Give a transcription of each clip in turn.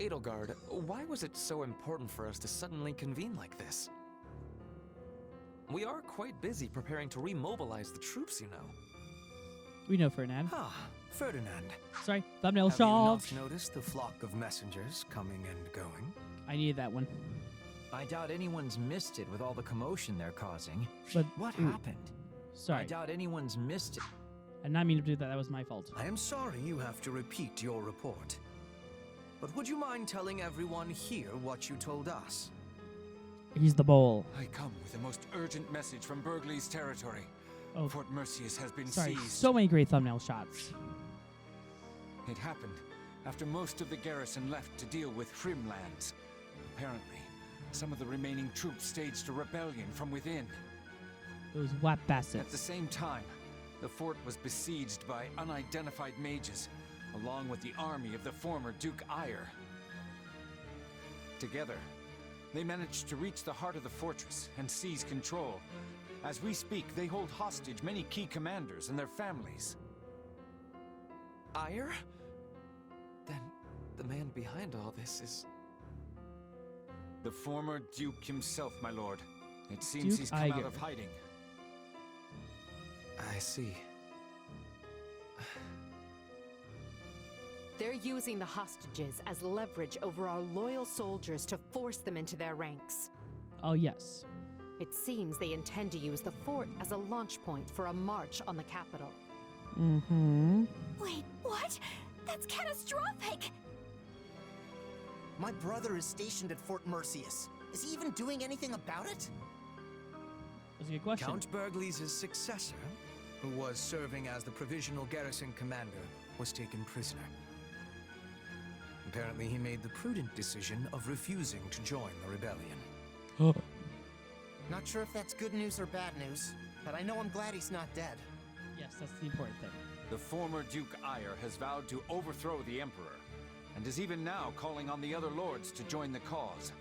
Edelgard, why was it so important for us to suddenly convene like this? We are quite busy preparing to remobilize the troops, you know. We know Ferdinand. Ah, Ferdinand. Sorry, thumbnail Have you not solved. noticed the flock of messengers coming and going? I needed that one. I doubt anyone's missed it with all the commotion they're causing. But What ooh, happened? I sorry, doubt anyone's missed it. I did not mean to do that. That was my fault. I am sorry you have to repeat your report. But would you mind telling everyone here what you told us? He's the bowl. I come with the most urgent message from Burgley's territory. Oh, Fort Mercius has been sorry. seized. So many great thumbnail shots. It happened after most of the garrison left to deal with Hrimlands. Apparently, some of the remaining troops staged a rebellion from within. Those whap At bastards. the same time, the fort was besieged by unidentified mages, along with the army of the former Duke Eyre. Together, they managed to reach the heart of the fortress and seize control. As we speak, they hold hostage many key commanders and their families. Eyre? Then the man behind all this is... The former Duke himself, my lord. It seems Duke he's come out Eyre. of hiding. I see. They're using the hostages as leverage over our loyal soldiers to force them into their ranks. Oh, yes. It seems they intend to use the fort as a launch point for a march on the capital. Mm-hmm. Wait, what? That's catastrophic! My brother is stationed at Fort Mercius. Is he even doing anything about it? That's a good question. Count Burgley's successor, who was serving as the provisional garrison commander, was taken prisoner. Apparently he made the prudent decision of refusing to join the rebellion. Not sure if that's good news or bad news, but I know I'm glad he's not dead. Yes, that's the important thing. The former Duke Eyre has vowed to overthrow the Emperor, and is even now calling on the other lords to join the cause.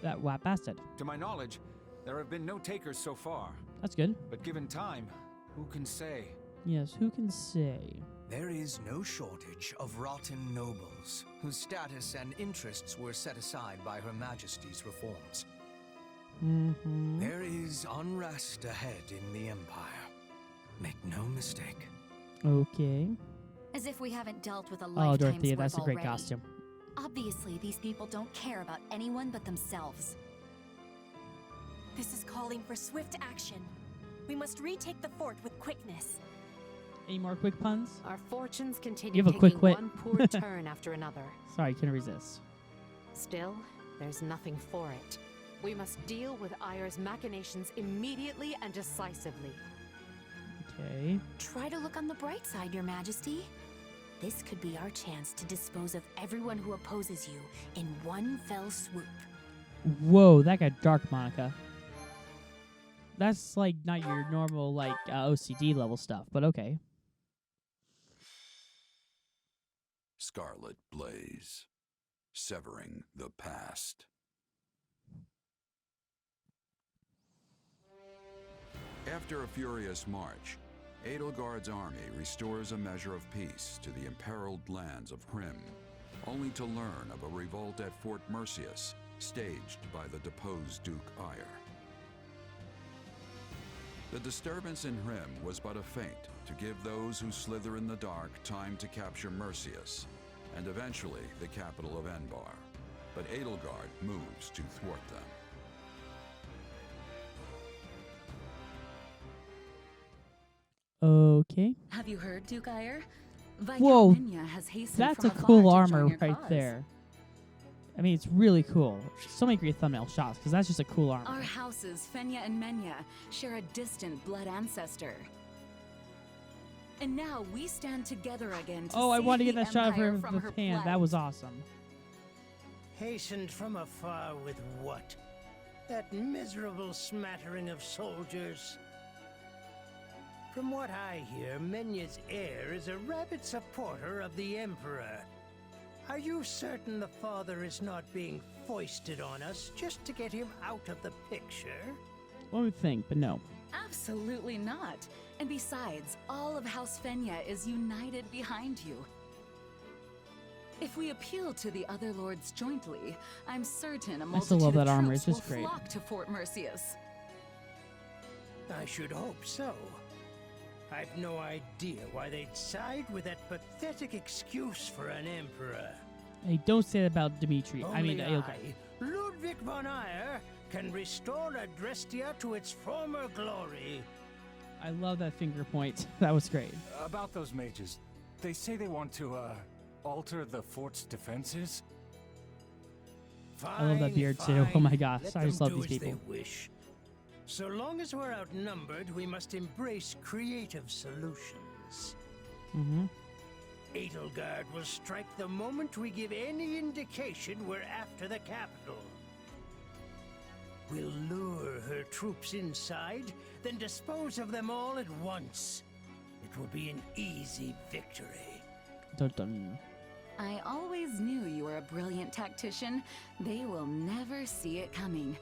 That whap bastard. To my knowledge, there have been no takers so far, That's good. but given time, who can say? Yes, who can say? There is no shortage of rotten nobles, whose status and interests were set aside by Her Majesty's reforms. Mm-hmm. There is unrest ahead in the Empire. Make no mistake. Okay. As if we haven't dealt with a Oh, lifetime's Dorothea, worth that's a great already. costume. Obviously, these people don't care about anyone but themselves. This is calling for swift action. We must retake the fort with quickness. Any more quick puns? Our fortunes continue Give a taking quick wit. one poor turn after another. Sorry, couldn't resist. Still, there's nothing for it. We must deal with Eyre's machinations immediately and decisively. Okay. Try to look on the bright side, Your Majesty. This could be our chance to dispose of everyone who opposes you in one fell swoop. Whoa, that got dark, Monica. That's like not your normal like OCD level stuff, but okay. Scarlet Blaze, severing the past. After a furious march, Edelgard's army restores a measure of peace to the imperiled lands of Hrim, only to learn of a revolt at Fort Mercius, staged by the deposed Duke Eyre. The disturbance in Hrim was but a feint to give those who slither in the dark time to capture Mercius, and eventually the capital of Enbar. But Edelgard moves to thwart them. Okay. Have you heard, Duke Eyre? Whoa, Has hastened that's from a afar cool to armor join your right cause. there. I mean, it's really cool. So many great thumbnail shots, because that's just a cool armor. Our houses, Fenya and Menya, share a distant blood ancestor. And now we stand together again to Oh, I save want to get the that shot of her Empire from with her the hand. That plight. was awesome. Hastened from afar with what? That miserable smattering of soldiers? From what I hear, Menya's heir is a rabid supporter of the Emperor. Are you certain the father is not being foisted on us just to get him out of the picture? One would think, but no. Absolutely not. And besides, all of House Fenya is united behind you. If we appeal to the other lords jointly, I'm certain a I still multitude love that of armor, troops it's just will great. flock to Fort Mercius. I should hope so. I've no idea why they'd side with that pathetic excuse for an emperor. Hey, don't say that about Dimitri. Only Edelgard. Ludwig von Eyre, can restore Adrestia to its former glory. I love that finger point. That was great. About those mages, they say they want to, alter the fort's defenses? I love that beard too. Oh my gosh, Let I just them love do these as they people. wish. So long as we're outnumbered, we must embrace creative solutions. Mm-hmm. Edelgard will strike the moment we give any indication we're after the capital. We'll lure her troops inside, then dispose of them all at once. It will be an easy victory. Dun dun. I always knew you were a brilliant tactician. They will never see it coming.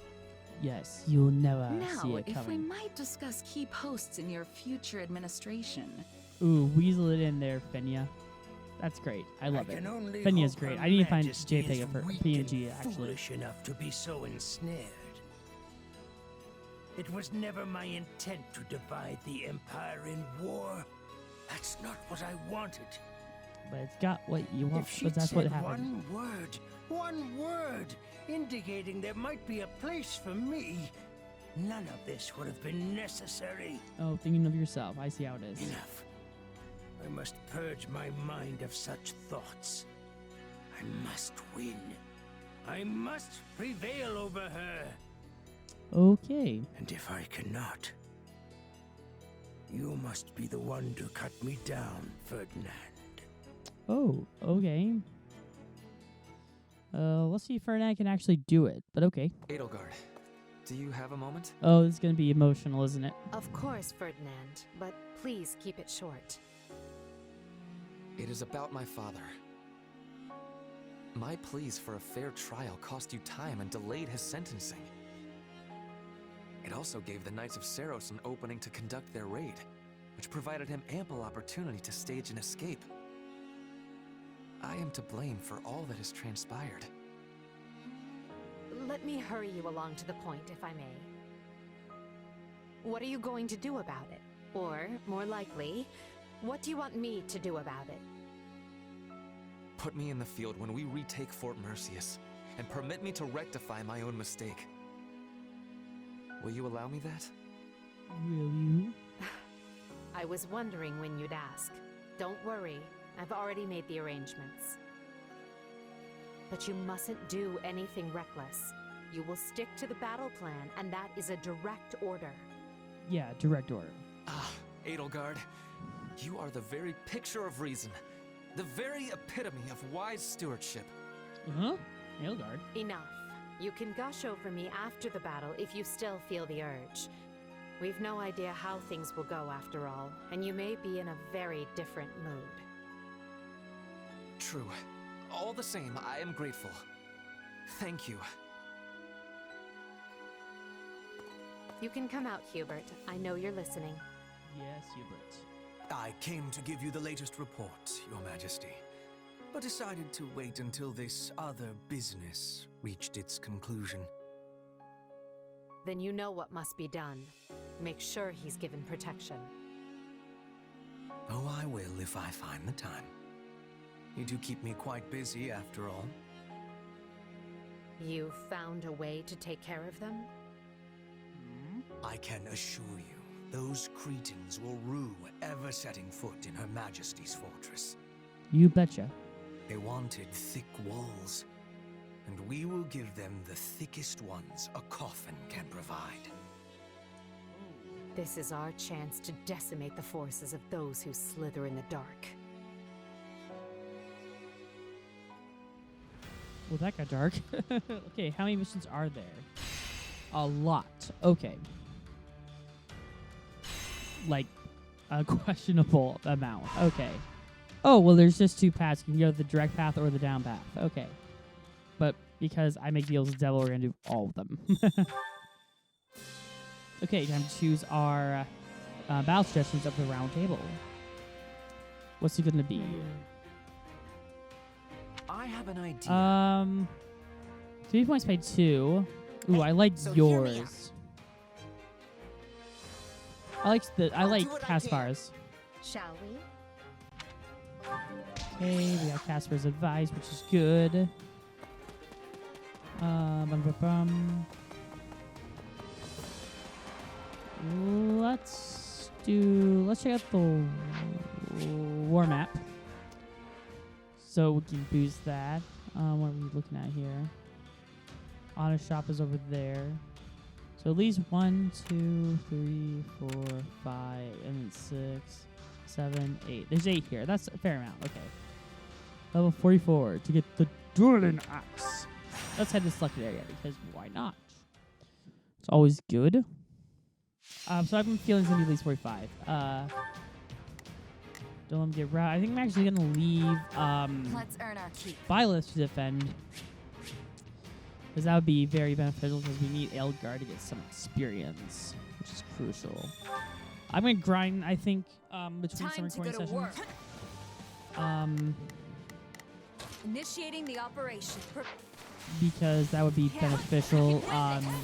Yes, you'll never see Now, it if we coming. might discuss key posts in your future administration. Ooh, weasel it in there, Fenya. That's great. I love it. can only Fenya's hope great. Her I need to find Majesty JPEG is of her weak PNG and actually. foolish enough to be so ensnared. It was never my intent to divide the Empire in war. That's not what I wanted. But it's got what you want. If she'd But that's said what happened. one word, indicating there might be a place for me, none of this would have been necessary. Oh, thinking of yourself. I see how it is. Enough. I must purge my mind of such thoughts. I must win. I must prevail over her. Okay. And if I cannot, you must be the one to cut me down, Ferdinand. Oh, okay. Let's see if Ferdinand can actually do it. But okay. Edelgard, do you have a moment? Oh, this is gonna be emotional, isn't it? Of course, Ferdinand, but please keep it short. It is about my father. My pleas for a fair trial cost you time and delayed his sentencing. It also gave the Knights of Seiros an opening to conduct their raid, which provided him ample opportunity to stage an escape. I am to blame for all that has transpired. Let me hurry you along to the point, if I may. What are you going to do about it? Or, more likely, what do you want me to do about it? Put me in the field when we retake Fort Mercius, and permit me to rectify my own mistake. Will you allow me that? Will you? I was wondering when you'd ask. Don't worry, I've already made the arrangements. But you mustn't do anything reckless. You will stick to the battle plan, and that is a direct order. Yeah, direct order. Ah, Edelgard, you are the very picture of reason. The very epitome of wise stewardship. Uh-huh. Edelgard. Enough. You can gush over me after the battle if you still feel the urge. We've no idea how things will go after all, and you may be in a very different mood. True. All the same, I am grateful. Thank you. You can come out, Hubert. I know you're listening. Yes, Hubert. I came to give you the latest report, Your Majesty, but decided to wait until this other business reached its conclusion. Then you know what must be done. Make sure he's given protection. Oh, I will if I find the time. You do keep me quite busy, after all. You found a way to take care of them? I can assure you, those Cretans will rue ever setting foot in Her Majesty's fortress. You betcha. They wanted thick walls, and we will give them the thickest ones a coffin can provide. This is our chance to decimate the forces of those who slither in the dark. Well, that got dark. Okay, how many missions are there? A lot. Okay. Like, a questionable amount. Okay. Oh, well, there's just two paths. You can go the direct path or the down path. Okay. But because I make deals with the devil, we're going to do all of them. Okay, time to choose our battle suggestions of the round table. What's it going to be? I have an idea. 3 points by 2. Ooh, I like so hear me out. yours. I like Caspar's. Shall we? Okay, we got Caspar's advice, which is good. Let's check out the war map. So we can boost that. What are we looking at here? Auto shop is over there. So at least 1, 2, 3, 4, 5, and then 6, 7, 8. There's 8 here. That's a fair amount. Okay. Level 44 to get the dueling axe. Let's head to the selected area because why not? It's always good. So I've been feeling it's gonna be at least 45. Don't let me get right. I think I'm actually gonna leave Let's earn our keep. Byleth to defend. Because that would be very beneficial because we need Eldgar to get some experience, which is crucial. I'm going to grind, I think, between some recording sessions. Initiating the operation. Because that would be beneficial.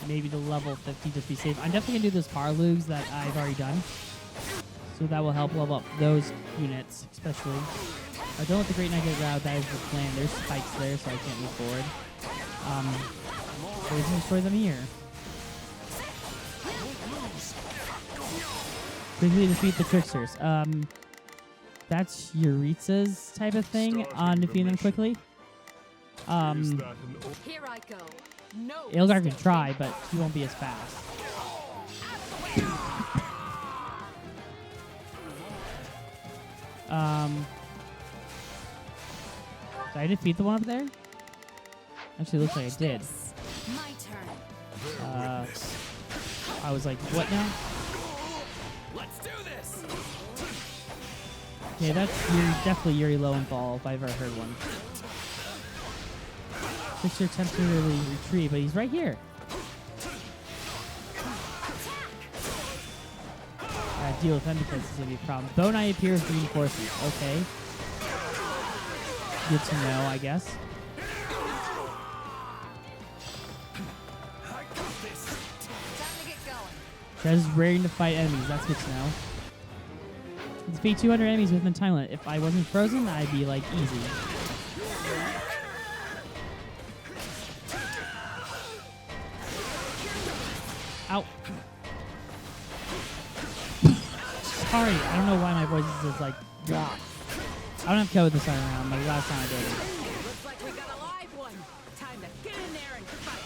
Maybe to level 50 just be safe. I'm definitely going to do those Parlugs that I've already done. So that will help level up those units, especially. Don't let the Great Knight get routed. That is the plan. There's spikes there, so I can't move forward. So we can destroy them here. Quickly defeat the tricksters. That's Yuritsa's type of thing on defeating them quickly. Here I go. No. Eldgar can try, but he won't be as fast. Did I defeat the one up there? Actually, looks like I did. My turn. I was like, what now? Let's do this. Okay, that's definitely Yuri Lowenthal if I've ever heard one. Trickster temporarily retreat, but he's right here. I gotta deal with him because it's gonna be a problem. Bone Eye appears with reinforcements. Okay. Good to know, I guess. Trez is raring to fight enemies. That's good to know. Defeat 200 enemies within time limit. If I wasn't frozen, I'd be like easy. Ow. Sorry, I don't know why my voice is just like, God. I don't have code this time around. Like last time I did it. Looks like we got a live one. Time to get in there and fight.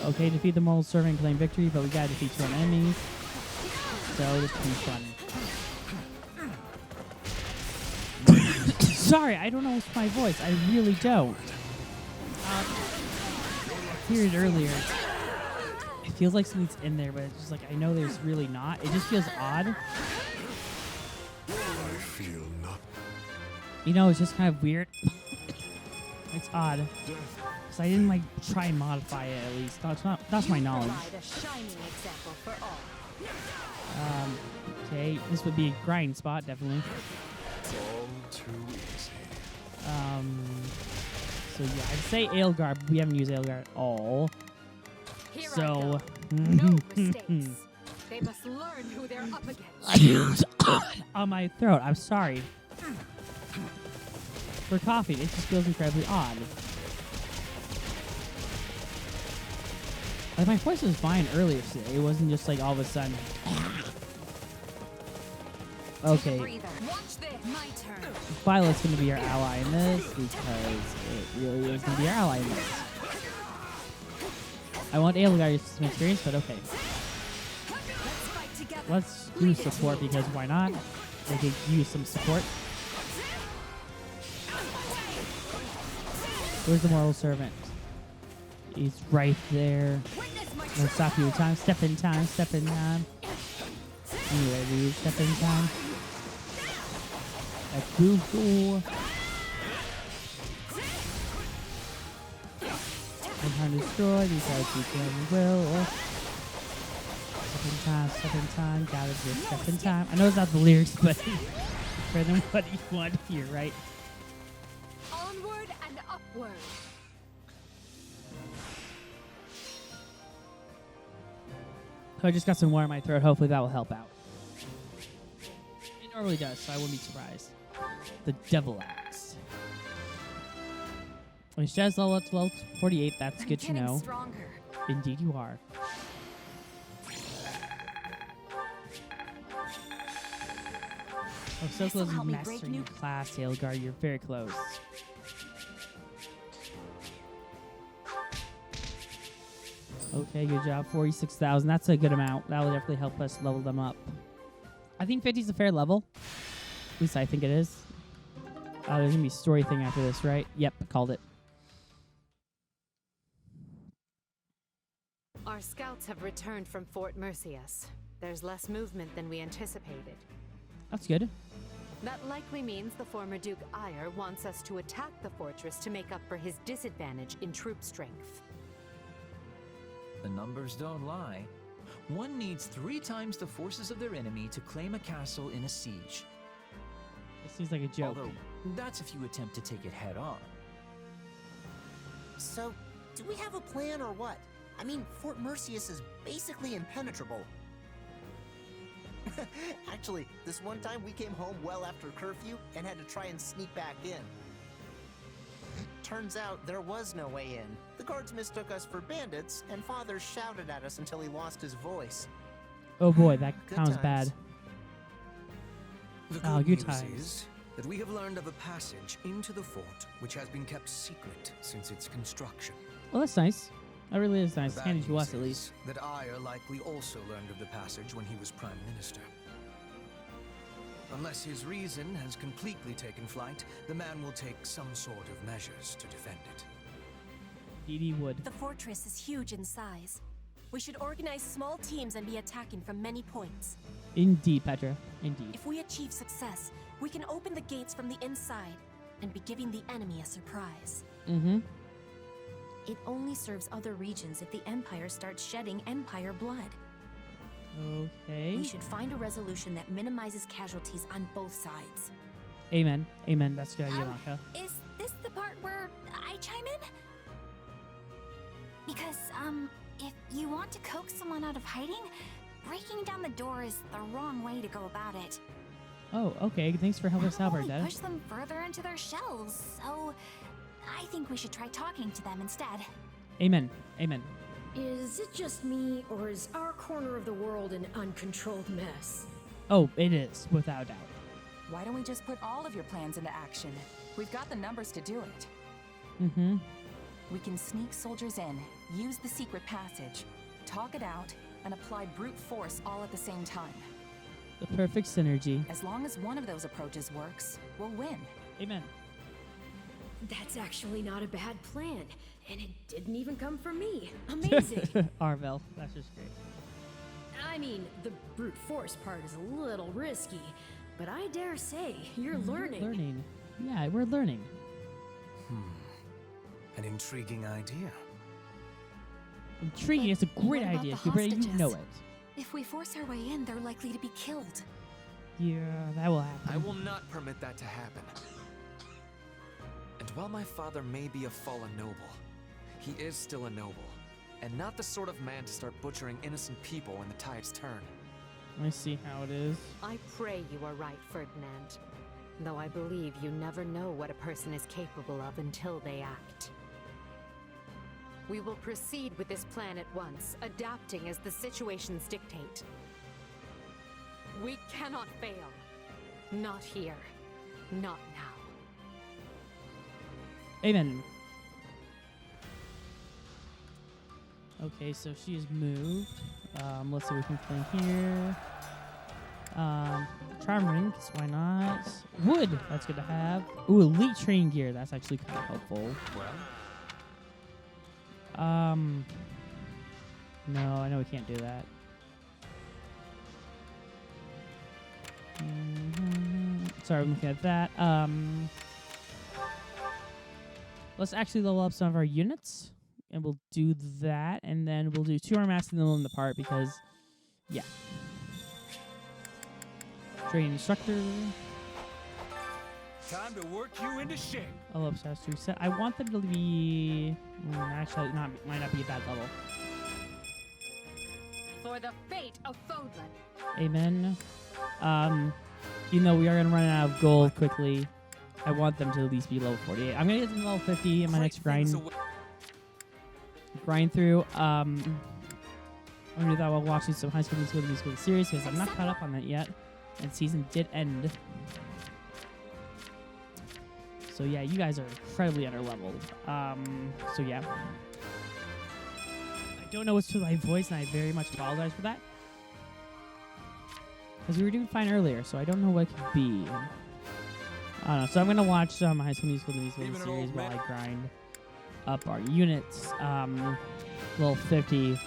Okay, defeat the moral servant and claim victory, but we gotta defeat 2 enemies. So this could be fun. Sorry, I don't know what's my voice. I really don't. I heard it earlier. It feels like something's in there, but it's just like I know there's really not. It just feels odd. I feel not. You know, it's just kind of weird. It's odd. Because I didn't like try and modify it at least. That's my knowledge. Provide a shining example for all. Okay, this would be a grind spot, definitely. It's all too easy. So yeah, I'd say Eldgar, but we haven't used Eldgar at all. Here So no mistakes. They must learn who they're up against. on my throat. I'm sorry. For coughing, it just feels incredibly odd. Like my voice was fine earlier today. It wasn't just like all of a sudden. Okay. Watch this. My turn. Violet's gonna be our ally in this because it really is gonna be our ally in this. I want Eldgar to get some experience, but okay. Let's do support because why not? They could use some support. Where's the moral servant? He's right there. Let's stop you in time. Step in time. Step in time. Anyway, dude, step in time. That's cool. I'm trying to destroy because we can will. Step in time, gotta just step in time. I know it's not the lyrics, but better than what you want here, right? Word. So I just got some water in my throat. Hopefully that will help out. It normally does, so I wouldn't be surprised. The Devil Axe. When Shaz level up to level 48, that's good to know. Stronger. Indeed you are. Oh, so close to mastering your class, Tailguard. You're very close. Okay, good job. 46,000. That's a good amount. That will definitely help us level them up. I think 50 is a fair level. At least I think it is. There's going to be a story thing after this, right? Yep, called it. Our scouts have returned from Fort Mercius. There's less movement than we anticipated. That's good. That likely means the former Duke Ire wants us to attack the fortress to make up for his disadvantage in troop strength. The numbers don't lie. One needs 3 times the forces of their enemy to claim a castle in a siege. It seems like a joke. Although, that's if you attempt to take it head on. So, do we have a plan or what? I mean, Fort Mercius is basically impenetrable. Actually, this one time we came home well after curfew and had to try and sneak back in. Turns out there was no way in. The guards mistook us for bandits, and Father shouted at us until he lost his voice. Oh boy, that Good sounds times. bad. The Oh, good good news times. is that we have learned of a passage into the fort which has been kept secret since its construction. Well, that's nice. That really is nice. The Handy bad to us, news at is least. that Ire likely also learned of the passage when he was Prime Minister. Unless his reason has completely taken flight, the man will take some sort of measures to defend it. Edie Wood. The fortress is huge in size. We should organize small teams and be attacking from many points. Indeed, Petra. Indeed. If we achieve success, we can open the gates from the inside and be giving the enemy a surprise. Mm-hmm. It only serves other regions if the Empire starts shedding Empire blood. Okay. We should find a resolution that minimizes casualties on both sides. Amen. Amen. That's a good idea, Maka. Is this the part where I chime in? Because, if you want to coax someone out of hiding, breaking down the door is the wrong way to go about it. Oh, okay. Thanks for helping us out, Only Bernadette. push them further into their shells, so I think we should try talking to them instead. Amen. Amen. Is it just me, or is our corner of the world an uncontrolled mess? Oh, it is, without a doubt. Why don't we just put all of your plans into action? We've got the numbers to do it. Mm-hmm. We can sneak soldiers in, use the secret passage, talk it out, and apply brute force all at the same time. The perfect synergy. As long as one of those approaches works, we'll win. Amen. That's actually not a bad plan, and it didn't even come from me. Amazing! Arvel, that's just great. I mean, the brute force part is a little risky, but I dare say you're learning. Learning. Yeah, we're learning. An intriguing idea. Intriguing. It's a great What about idea. the You better you hostages? know it. If we force our way in, they're likely to be killed. Yeah, that will happen. I will not permit that to happen. And while my father may be a fallen noble, he is still a noble, and not the sort of man to start butchering innocent people when the tides turn. Let me see how it is. I pray you are right, Ferdinand. Though I believe you never know what a person is capable of until they act. We will proceed with this plan at once, adapting as the situations dictate. We cannot fail. Not here. Not now. Amen. Okay, so she is moved. Let's see what we can claim here. Charm ring, 'cause why not? Wood, that's good to have. Ooh, elite training gear, that's actually kind of helpful. No, I know we can't do that. Sorry, I'm looking at that. Let's actually level up some of our units, and we'll do that, and then we'll do 2 more masking them in the part because, yeah. Training instructor. Time to work you into shape. I love Stats to reset. I want them to be... actually, might not be a bad level. For the fate of Fodlan. Amen. Even though we are going to run out of gold quickly, I want them to at least be level 48. I'm going to get them to level 50 in my next grind through. I'm going to do that while watching some High School Musical series because I'm not caught up on that yet. And season did end. So yeah, you guys are incredibly underleveled. So yeah. I don't know what's with my voice, and I very much apologize for that. Because we were doing fine earlier, so I don't know what it could be. I don't know. So I'm going to watch some High School Musical series while I grind up our units. Level 50.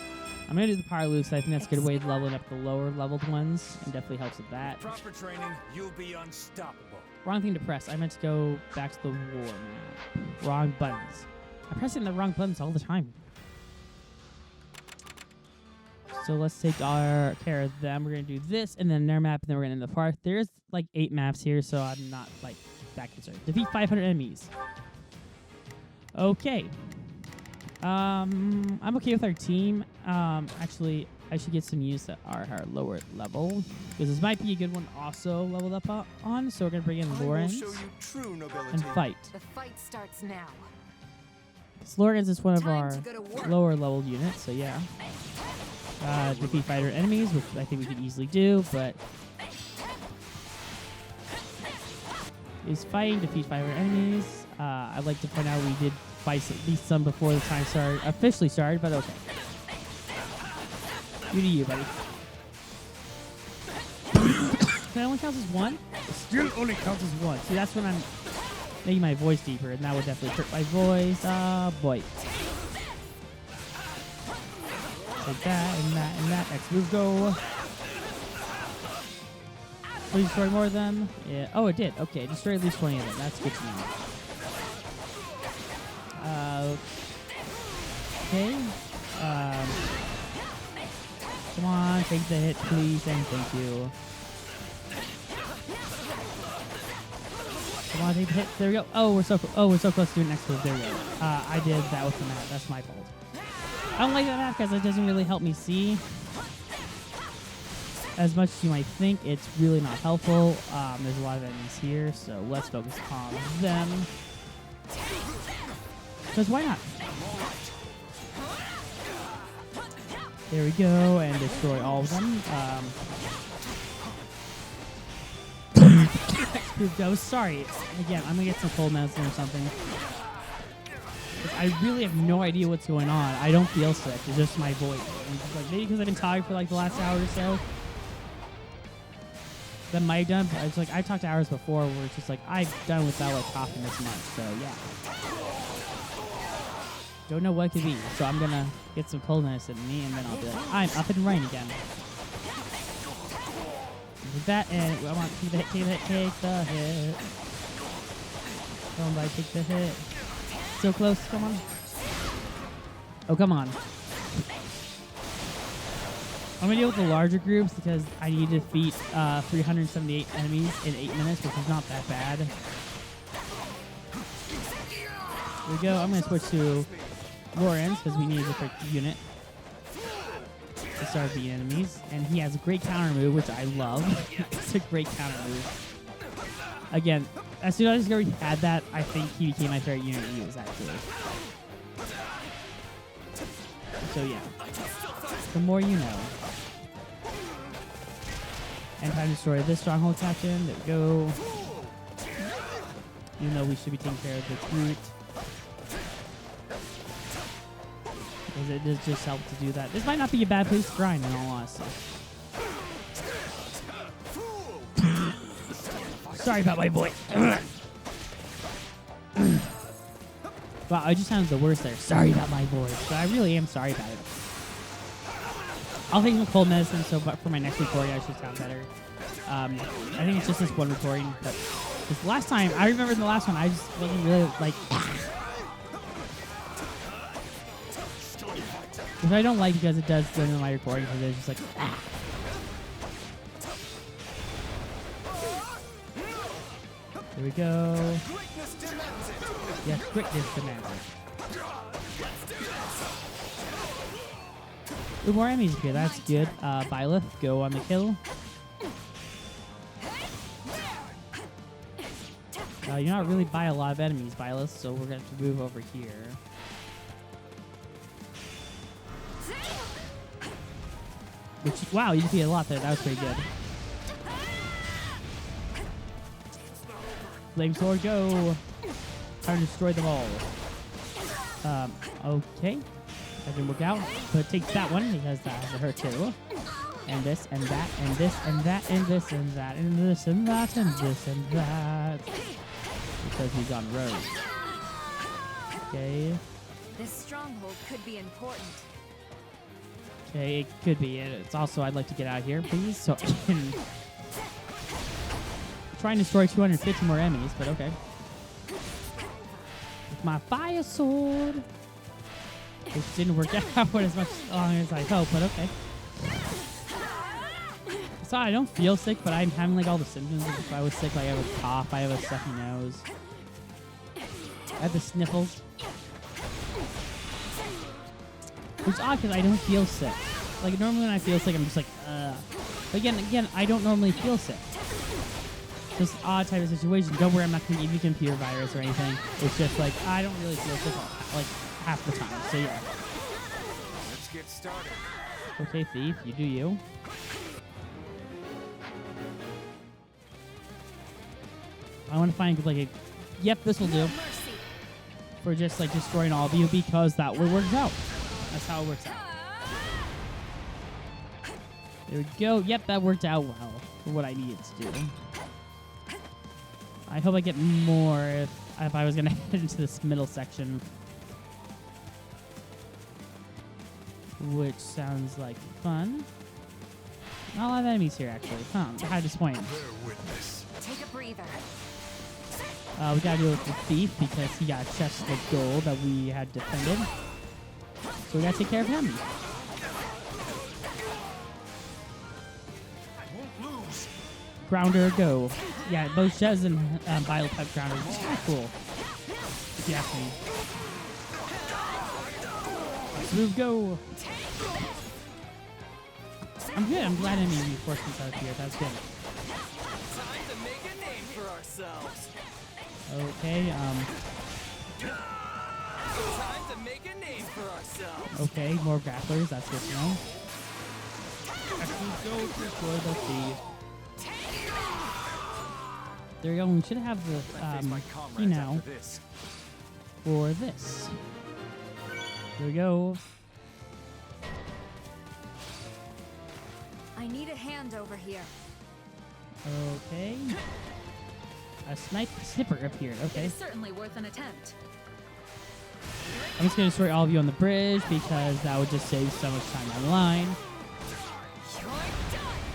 I'm going to do the power loops. I think that's a good way of leveling up the lower leveled ones, and definitely helps with that. Proper training, you'll be unstoppable. Wrong thing to press. I meant to go back to the war map. Wrong buttons. I'm pressing the wrong buttons all the time. So let's take our care of them. We're going to do this, and then their map, and then we're going to end the park. There's like 8 maps here, so I'm not like that concerned. Defeat 500 enemies. Okay. I'm okay with our team. Actually, I should get some units that are lower level, because this might be a good one also leveled up on. So we're going to bring in Lawrence and fight. The fight starts now. So Lawrence is one of our lower leveled units, so yeah. Defeat fighter enemies, which I think we could easily do, but is fighting, defeat fighter enemies. I'd like to point out we did fight at least some before the time officially started, but okay. You do you, buddy. That only counts as one? It still only counts as one. See, that's when I'm making my voice deeper, and that would definitely hurt my voice. Boy. Like that, and that, and that. Next move, go. Please destroy more of them. Yeah. Oh, it did. Okay, destroy at least 20 of them. That's good to know. Okay. Come on, take the hit, please, and thank you. Come on, take the hit. There we go. Oh, we're so close to doing next move. There we go. I did that with the map. That's my fault. I don't like that map because it doesn't really help me see as much as you might think. It's really not helpful. There's a lot of enemies here, so let's focus on them. Because why not? There we go, and destroy all of them. Go. Sorry. Again, I'm gonna get some cold medicine or something. I really have no idea what's going on. I don't feel sick. It's just my voice. Like, maybe because I've been talking for like the last hour or so. That might have done, but it's like I talked to hours before where it's just like I've done without like coughing this much. So yeah. Don't know what it could be. So I'm gonna get some cold medicine in me, and then I'll be like, I'm up and running again. With that, and I want to take the hit, take the hit. Come on, buddy, take the hit. So close, come on. Oh, come on. I'm gonna deal with the larger groups because I need to defeat 378 enemies in 8 minutes, which is not that bad. Here we go. I'm gonna switch to Lawrence because we need a different unit to start beating enemies, and he has a great counter move, which I love. It's a great counter move. Again, as soon as he had that, I think he became my favorite unit to use, actually. So yeah, the more you know. And time to destroy this stronghold captain. There we go. Even though we should be taking care of the brute. Because it does just help to do that. This might not be a bad place to grind, in all honesty. Sorry about my voice. Wow, I just sounded the worst there. Sorry about my voice. But I really am sorry about it. I'll take some cold medicine, so but for my next recording, I should sound better. I think it's just this one recording, but this last time, I remember the last one, I just wasn't really like. Which I don't like because it does during my recording, because it's just like. Here we go. Greatness demands it. Yes, greatness demands it. Ooh, more enemies here. That's good. Byleth, go on the kill. You're not really by a lot of enemies, Byleth, so we're going to have to move over here. Which, wow, you defeated a lot there. That was pretty good. Flame Sword, go! Trying to destroy them all. Okay. That didn't work out. But it takes that one because that has to hurt too. And this, and that, and this, and that, and this, and that, and this, and that, and this, and that. Because he's on road. Okay. This stronghold could be important. Okay, it could be. It's also, I'd like to get out of here, please, so I can try and destroy 250 more enemies, but okay. With my fire sword. Which didn't work out as much as I hoped, but okay. So I don't feel sick, but I'm having like all the symptoms. If I was sick, like I have a cough, I have a stuffy nose. I have the sniffles. Which is odd because I don't feel sick. Like normally when I feel sick, I'm just like, But again, I don't normally feel sick. Just odd type of situation. Don't worry, I'm not going to give you computer virus or anything. It's just like, I don't really feel sick like half the time. So yeah. Let's get started. Okay, Thief, you do you. I want to find like a... Yep, this will do. For just like destroying all of you because that way works out. That's how it works out. There we go. Yep, that worked out well for what I needed to do. I hope I get more if I was going to head into this middle section. Which sounds like fun. Not a lot of enemies here, actually. Huh, how disappointing. Take a breather. We gotta deal with the thief because he got chests of gold that we had defended. So we gotta take care of him. Grounder, go. Yeah, both Jez and Bile type Grounder, which is kind of cool. If you ask me. Let's move, go. I'm good. I'm glad I made reinforcements out here. That's good. Time to make a name for ourselves. Okay, Time to make a name for ourselves. Okay, more grapplers. That's good to know. Let's go destroy the thief. There we go. We should have the, you know, for this. There we go. I need a hand over here. Okay. A snipper appeared. Okay. It's certainly worth an attempt. I'm just gonna destroy all of you on the bridge because that would just save so much time down the line.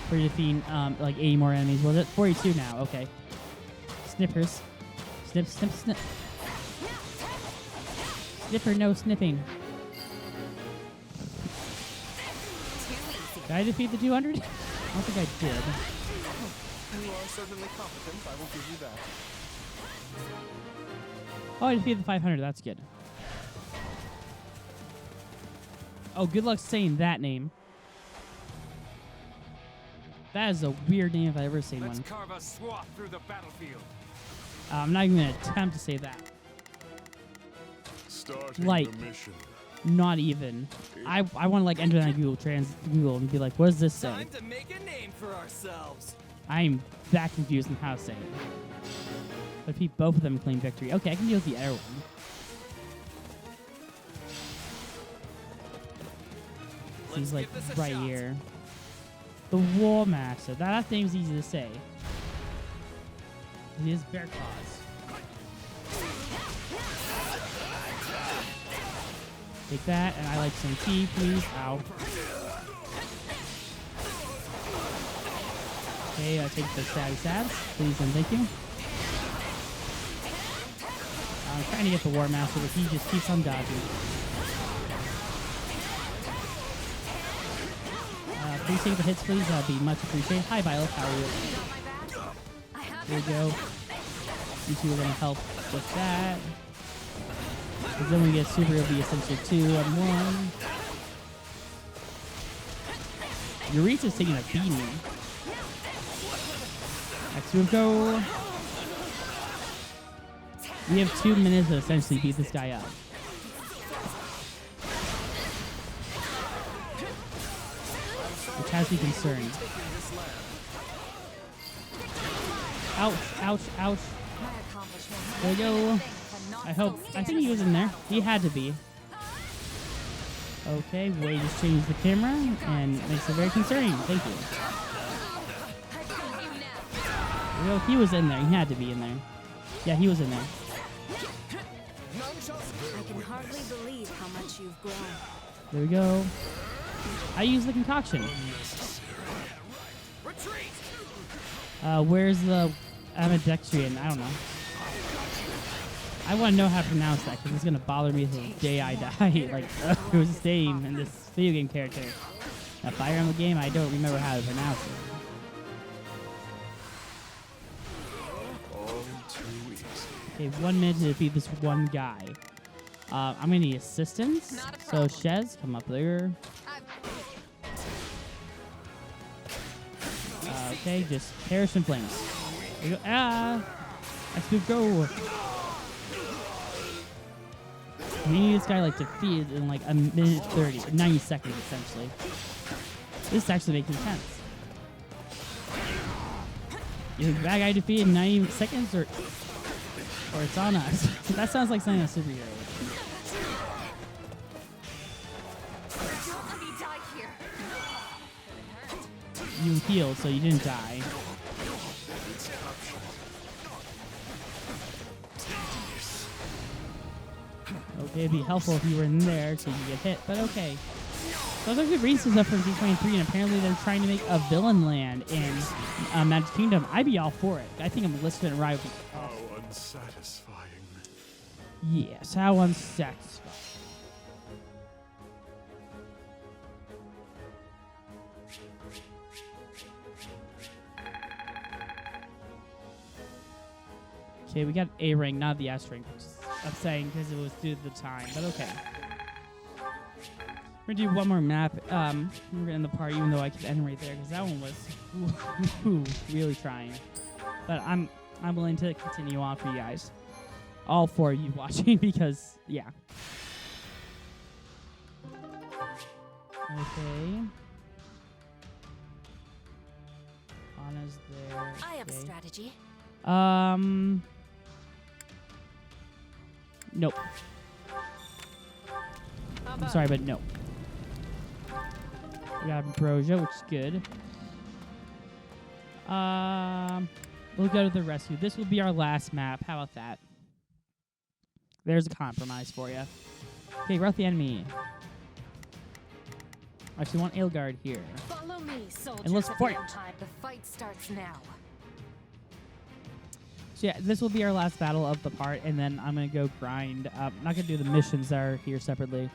For defeating like 80 more enemies. Was it 42 now? Okay. Snippers. Snip, snip, snip. Snipper, no snipping. Did I defeat the 200? I don't think I did. You are certainly competent, I will give you that. Oh, I defeated the 500. That's good. Oh, good luck saying that name. That is a weird name if I ever seen one. Let's carve a swath through the battlefield. I'm not even going to attempt to say that. Starting like, the mission. Not even. I want to like enter that Google and be like, what does this say? Time to make a name for ourselves. I'm that confused on how to say it. But if both of them claim victory. Okay, I can deal with the air one. He's like right here. The War Master. That name's easy to say. He is Bear Claws. Take that, and I like some tea, please. Ow. Okay, take the stabby stabs, please and thank you. I'm trying to get the War Master, but he just keeps on dodging. Please take the hits, please. That'd be much appreciated. Hi, Violet. How are you? There you go. You two are going to help with that. Because then when we get super, it'll be essentially 2 on 1. Eureka's taking a beating. Next move, go. We have 2 minutes to essentially beat this guy up. Which has me concerned. Ouch, ouch, ouch. There we go. I think he was in there. He had to be. Okay, Wade just changed the camera and makes it very concerning. Thank you. There we go. He was in there. He had to be in there. Yeah, he was in there. I can hardly believe how much you've grown. There we go. I use the concoction. Where's the ambidextrian? I don't know. I want to know how to pronounce that because it's going to bother me the day I die. Like, it was his name in this video game character. Now, Fire Emblem game, I don't remember how to pronounce it. Okay, 1 minute to defeat this one guy. I'm going to need assistance. So, Shez, come up there. Okay, just perish in flames. There we go. Ah! Let's move, go! We need this guy like defeated in like a minute 30, 90 seconds essentially. This is actually making sense. Is the bad guy defeated in 90 seconds or it's on us? That sounds like something a superhero would do. You healed, so you didn't die. Okay, it'd be helpful if you were in there so you could get hit, but okay. Those are good reasons up for D23, and apparently they're trying to make a villain land in Magic Kingdom. I'd be all for it. I think a Maleficent ride would be awesome. How unsatisfying. Yes, how unsatisfying. Okay, we got A ring, not the S ring, which is upsetting because it was due to the time, but okay. We're gonna do one more map. We're gonna end the part, even though I could end right there because that one was really trying. But I'm willing to continue on for you guys, all 4 of you watching, because yeah. Okay. Anna's there. I have a strategy. Nope. I'm sorry, but no. We got Ambrosia, which is good. We'll go to the rescue. This will be our last map. How about that? There's a compromise for you. Okay, rout the enemy. Actually, want Aelgard here. Follow me, soldiers. And let's fight. The fight starts now. So yeah, this will be our last battle of the part, and then I'm gonna go grind. I'm not gonna do the missions that are here separately.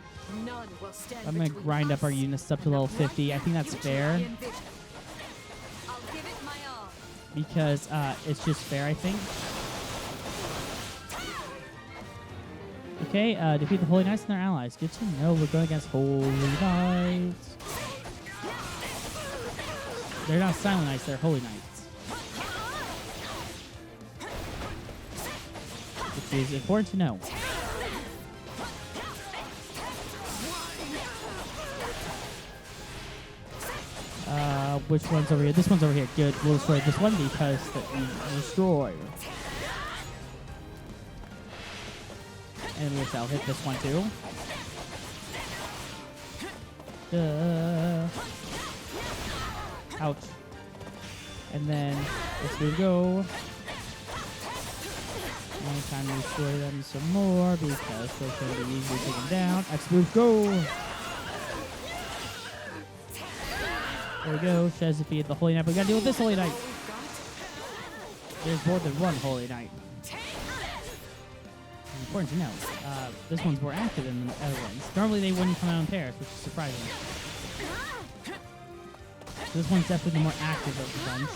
None will stand I'm gonna grind up our units up to level 50. I think that's fair. I'll give it my all. Because it's just fair, I think. Okay, defeat the Holy Knights and their allies. Good to know we're going against Holy Knights. They're not Silent Knights, they're Holy Knights. Which is important to know. Which one's over here? This one's over here. Good. We'll destroy this one because we destroy. And we shall hit this one too. Ouch. And then let's go. Anytime we destroy them some more because they can be easily taken down. X move, go! There we go. Shez defeated the Holy Knight. We gotta deal with this Holy Knight. There's more than one Holy Knight. Important to know. This one's more active than the other ones. Normally they wouldn't come out in pairs, which is surprising. So this one's definitely the more active of the bunch.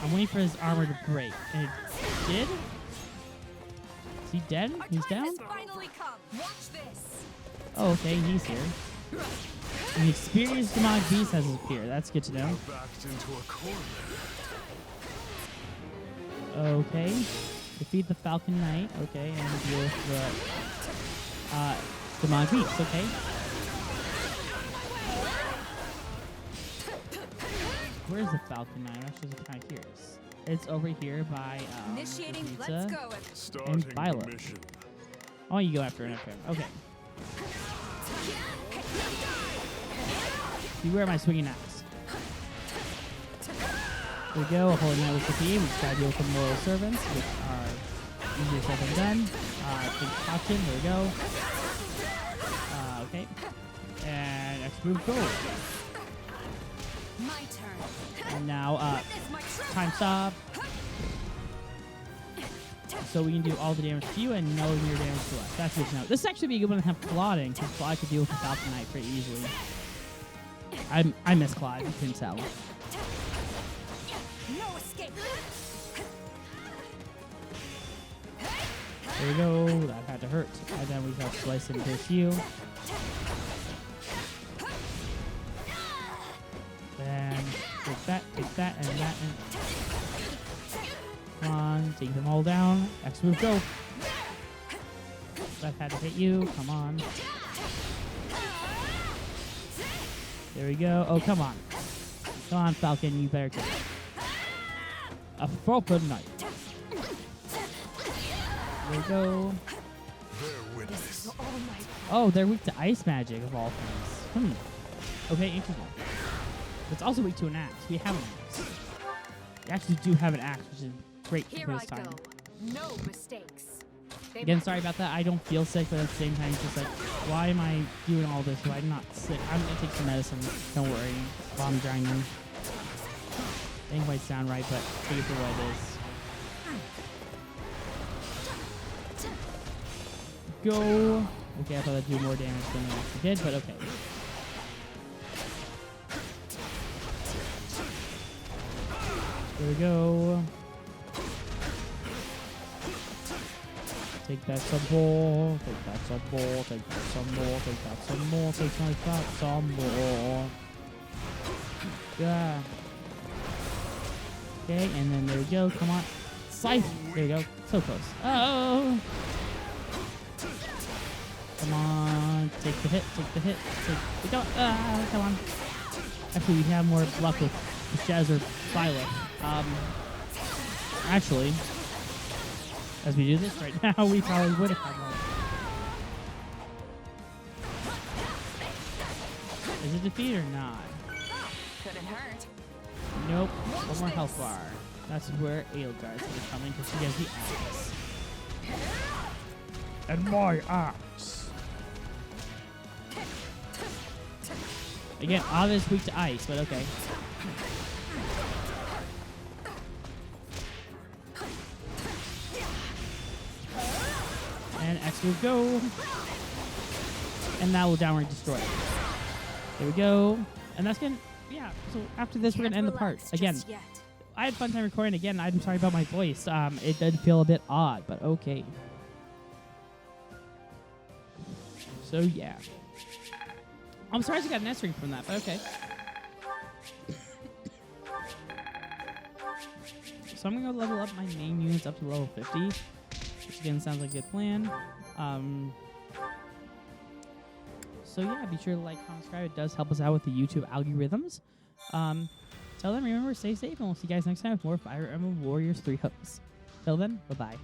I'm waiting for his armor to break. And it did? Is he dead? He's down? Finally come. Watch this. Oh, okay, he's here. An experienced demonic beast has appeared. That's good to know. Backed into a corner. Okay. Defeat the Falcon Knight. Okay, and deal with the demonic beast. Okay. Where's the Falcon Knight? I'm actually kind of curious. It's over here by Initiating. Pizza Let's go. and Violet. Oh, you go after an affair. Okay. Beware my swinging axe. There we go. A Holy Knight with the team. We try to deal with the Moral Servants, which are easier said than done. Concoction. There we go. Okay. And X move go. My turn. And now, time stop. So we can do all the damage to you and no near damage to us. That's good to know. This is actually be a good one to have Claude in, because Claude could deal with the Falcon Knight pretty easily. I miss Claude, you can tell. No escape. There we go. That had to hurt. And then we got slice and pierce you. Then take that, and that, and... Come on, take them all down. X move, go. That had to hit you. Come on. There we go. Oh, come on. Come on, Falcon, you better kill it. A Falcon Knight. There we go. Oh, they're weak to ice magic of all things. Okay, interesting. It's also weak to an axe. We have an axe. We actually do have an axe, which is great for this time. No mistakes. Again, sorry about that. I don't feel sick, but at the same time, it's just like, why am I doing all this? Why I'm not sick? I'm gonna take some medicine. Don't worry. While I'm grinding. Didn't quite sound right, but take it for what it is. Go. Okay, I thought I'd do more damage than I actually did, but okay. There we go. Take that some more. Take that some more. Take that some more. Take that some more. Take that some more. Yeah. Okay, and then there we go. Come on. Scythe. There we go. So close. Oh. Come on. Take the hit. Take the hit. Take the go. Come on. Actually, we have more luck with Jazz or Violet. Actually, as we do this right now, we probably would have had one. Is it defeat or not? Couldn't hurt. Nope. One more health bar. That's where Edelgard's going to come in because she has the axe. And my axe. Again, obviously weak to ice, but okay. And X will go. And that will downward destroy it. There we go. And that's gonna, yeah, so after this, we're gonna end the part. Again, I had fun time recording again. I'm sorry about my voice. It did feel a bit odd, but okay. So, yeah. I'm surprised you got an S-ring from that, but okay. So I'm gonna go level up my main units up to level 50. Which again sounds like a good plan. So yeah, be sure to like, comment, subscribe. It does help us out with the YouTube algorithms. Till then, remember, stay safe, and we'll see you guys next time with more Fire Emblem Warriors 3 hooks. Till then, bye-bye.